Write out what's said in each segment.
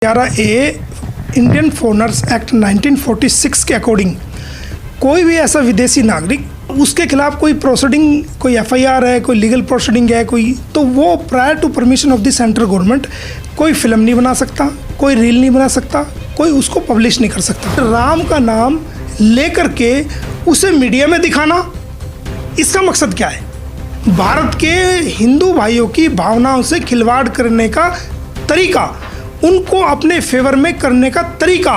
11A Indian foreigners act 1946 के according कोई भी ऐसा विदेशी नागरिक उसके खिलाफ कोई प्रोसीडिंग, कोई एफआईआर है, कोई लीगल प्रोसीडिंग है, कोई तो वो prior to permission of the central government कोई फिल्म नहीं बना सकता, कोई रील नहीं बना सकता, कोई उसको पब्लिश नहीं कर सकता। राम का नाम लेकर के उसे मीडिया में दिखाना, इसका मकसद क्या है? भारत के हिंदू भाइयों की भावनाओं से खिलवाड़ करने का तरीका, उनको अपने फेवर में करने का तरीका,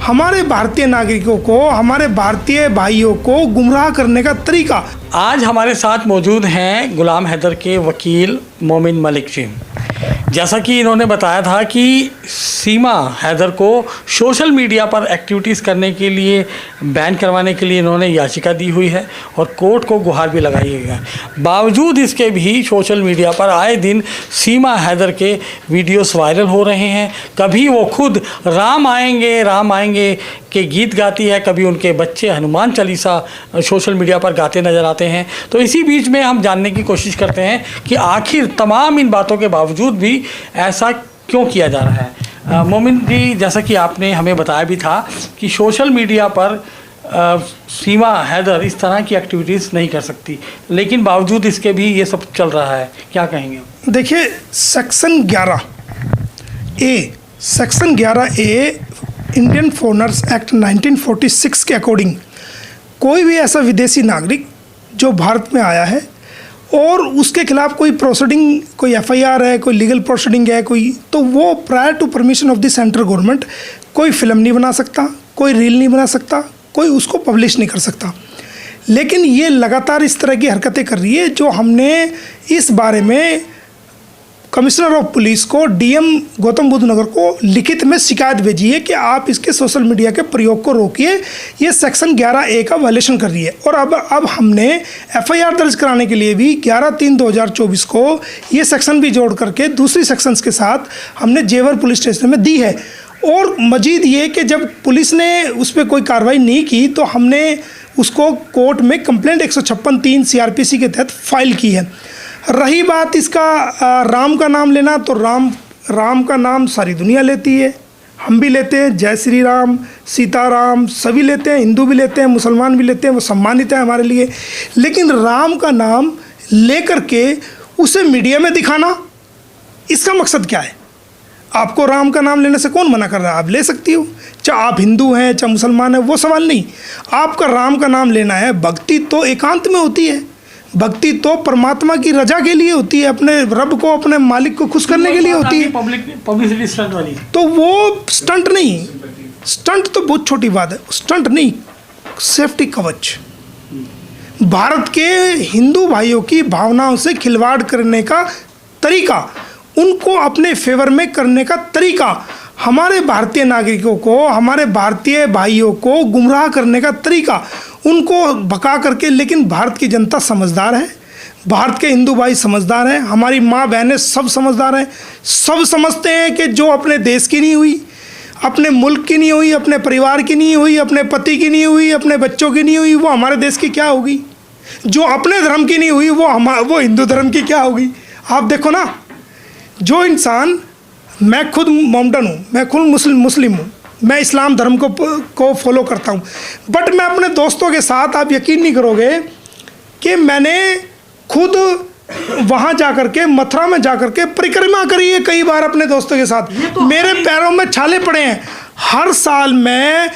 हमारे भारतीय नागरिकों को, हमारे भारतीय भाइयों को गुमराह करने का तरीका। आज हमारे साथ मौजूद हैं गुलाम हैदर के वकील मोमिन मलिक जी। जैसा कि इन्होंने बताया था कि सीमा हैदर को सोशल मीडिया पर एक्टिविटीज़ करने के लिए बैन करवाने के लिए इन्होंने याचिका दी हुई है और कोर्ट को गुहार भी लगाई हुई है। बावजूद इसके भी सोशल मीडिया पर आए दिन सीमा हैदर के वीडियोस वायरल हो रहे हैं। कभी वो खुद राम आएंगे के गीत गाती है, कभी उनके बच्चे हनुमान चालीसा सोशल मीडिया पर गाते नज़र आते हैं। तो इसी बीच में हम जानने की कोशिश करते हैं कि आखिर तमाम इन बातों के बावजूद भी ऐसा क्यों किया जा रहा है। मोमिन जी, जैसा कि आपने हमें बताया भी था कि सोशल मीडिया पर सीमा हैदर इस तरह की एक्टिविटीज़ नहीं कर सकती, लेकिन बावजूद इसके भी ये सब चल रहा है, क्या कहेंगे? देखिए, section 11A Indian foreigners act 1946 के अकॉर्डिंग कोई भी ऐसा विदेशी नागरिक जो भारत में आया है और उसके खिलाफ कोई प्रोसीडिंग, कोई एफआईआर है, कोई लीगल प्रोसीडिंग है, कोई तो वो prior to permission of the central government कोई फिल्म नहीं बना सकता, कोई रील नहीं बना सकता, कोई उसको पब्लिश नहीं कर सकता। लेकिन ये लगातार इस तरह की हरकतें कर रही है, जो हमने इस बारे में कमिश्नर ऑफ पुलिस को, डीएम गौतम बुद्ध नगर को लिखित में शिकायत भेजी है कि आप इसके सोशल मीडिया के प्रयोग को रोकिए, ये सेक्शन 11A का वायलेशन कर रही है। और अब हमने एफआईआर दर्ज कराने के लिए भी 11/3/2024 को ये सेक्शन भी जोड़ करके दूसरी सेक्शंस के साथ हमने जेवर पुलिस स्टेशन में दी है। और मजीद ये कि जब पुलिस ने उस पर कोई कार्रवाई नहीं की तो हमने उसको कोर्ट में कंप्लेंट 156(3) CRPC के तहत फाइल की है। रही बात इसका राम का नाम लेना, तो राम का नाम सारी दुनिया लेती है, हम भी लेते हैं, जय श्री राम, सीताराम, सभी लेते हैं, हिंदू भी लेते हैं, मुसलमान भी लेते हैं, वो सम्मानित है हमारे लिए। लेकिन राम का नाम लेकर के उसे मीडिया में दिखाना, इसका मकसद क्या है? आपको राम का नाम लेने से कौन मना कर रहा है? आप ले सकती हो, चाहे आप हिंदू हैं चाहे मुसलमान हैं, वो सवाल नहीं। आपका राम का नाम लेना है। भक्ति तो एकांत में होती है, भक्ति तो परमात्मा की रजा के लिए होती है, अपने रब को, अपने मालिक को खुश करने के लिए होती है। पब्लिसिटी स्टंट वाली तो वो स्टंट नहीं, स्टंट तो बहुत छोटी बात है, स्टंट नहीं, सेफ्टी कवच। भारत के हिंदू भाइयों की भावनाओं से खिलवाड़ करने का तरीका, उनको अपने फेवर में करने का तरीका, हमारे भारतीय नागरिकों को, हमारे भारतीय भाइयों को गुमराह करने का तरीका, उनको भका करके। लेकिन भारत की जनता समझदार है, भारत के हिंदू भाई समझदार हैं, हमारी माँ बहनें सब समझदार हैं, सब समझते हैं कि जो अपने देश की नहीं हुई, अपने मुल्क की नहीं हुई, अपने परिवार की नहीं हुई, अपने पति की नहीं हुई, अपने बच्चों की नहीं हुई, वो हमारे देश की क्या होगी? जो अपने धर्म की नहीं हुई वो हिंदू धर्म की क्या होगी? आप देखो ना, जो इंसान, मैं खुद मोमडन हूँ, मैं खुद मुस्लिम हूँ, मैं इस्लाम धर्म को फॉलो करता हूँ, बट मैं अपने दोस्तों के साथ, आप यकीन नहीं करोगे कि मैंने खुद वहाँ जाकर के, मथुरा में जाकर के परिक्रमा करी है कई बार अपने दोस्तों के साथ। मेरे पैरों में छाले पड़े हैं। हर साल मैं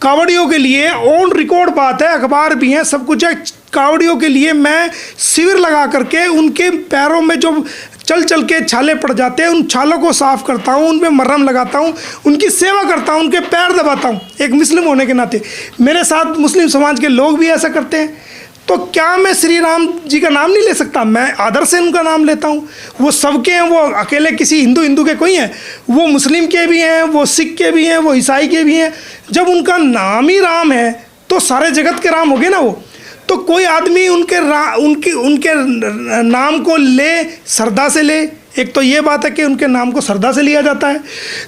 कावड़ियों के लिए, ऑन रिकॉर्ड बात है, अखबार भी हैं, सब कुछ है, कावड़ियों के लिए मैं शिविर लगा करके उनके पैरों में जो चल के छाले पड़ जाते हैं, उन छालों को साफ़ करता हूँ, उन पर मरहम लगाता हूँ, उनकी सेवा करता हूँ, उनके पैर दबाता हूँ, एक मुस्लिम होने के नाते। मेरे साथ मुस्लिम समाज के लोग भी ऐसा करते हैं। तो क्या मैं श्री राम जी का नाम नहीं ले सकता? मैं आदर से उनका नाम लेता हूँ। वो सबके हैं, वो अकेले किसी हिंदू के कोई हैं, वो मुस्लिम के भी हैं, वो सिख के भी हैं, वो ईसाई के भी हैं। जब उनका नाम ही राम है तो सारे जगत के राम हो गए ना वो। तो कोई आदमी उनके नाम को ले, श्रद्धा से ले। एक तो ये बात है कि उनके नाम को श्रद्धा से लिया जाता है।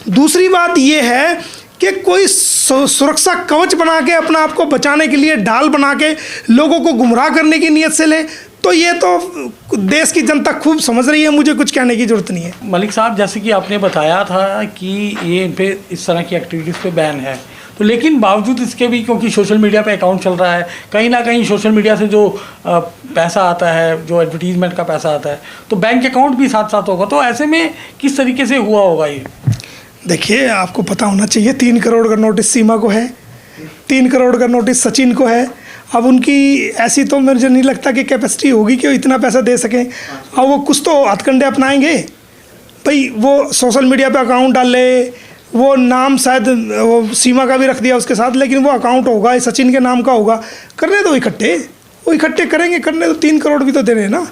दूसरी बात ये है कि कोई सुरक्षा कवच बना के अपना आप को बचाने के लिए ढाल बना के लोगों को गुमराह करने की नीयत से ले, तो ये तो देश की जनता खूब समझ रही है, मुझे कुछ कहने की ज़रूरत नहीं है। मलिक साहब, जैसे कि आपने बताया था कि ये इन पे इस तरह की एक्टिविटीज़ पे बैन है, तो लेकिन बावजूद इसके भी क्योंकि सोशल मीडिया पे अकाउंट चल रहा है, कहीं ना कहीं सोशल मीडिया से जो पैसा आता है, जो एडवर्टीज़मेंट का पैसा आता है, तो बैंक अकाउंट भी साथ साथ होगा। तो ऐसे में किस तरीके से हुआ होगा ये? देखिए, आपको पता होना चाहिए 3 करोड़ का नोटिस सीमा को है, 3 करोड़ का नोटिस सचिन को है। अब उनकी ऐसी तो मुझे नहीं लगता कि कैपेसिटी होगी कि वो इतना पैसा दे सकें। अब वो कुछ तो हथकंडे अपनाएंगे भाई। वो सोशल मीडिया पे अकाउंट डाले, वो नाम शायद वो सीमा का भी रख दिया उसके साथ, लेकिन वो अकाउंट होगा सचिन के नाम का होगा। करने दो इकट्ठे, वो इकट्ठे करेंगे, करने दो। 3 करोड़ भी तो देने हैं ना,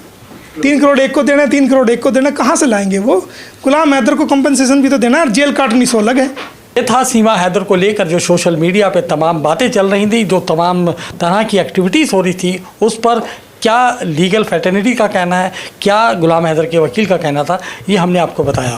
3 करोड़ एक को देना है, 3 करोड़ एक को देना, कहाँ से लाएंगे वो? गुलाम हैदर को कंपनसेशन भी तो देना है, जेल काटनी सो अलग है। ये था सीमा हैदर को लेकर जो सोशल मीडिया पे तमाम बातें चल रही थी, जो तमाम तरह की एक्टिविटीज़ हो रही थी, उस पर क्या लीगल फैटर्निटी का कहना है, क्या गुलाम हैदर के वकील का कहना था, ये हमने आपको बताया।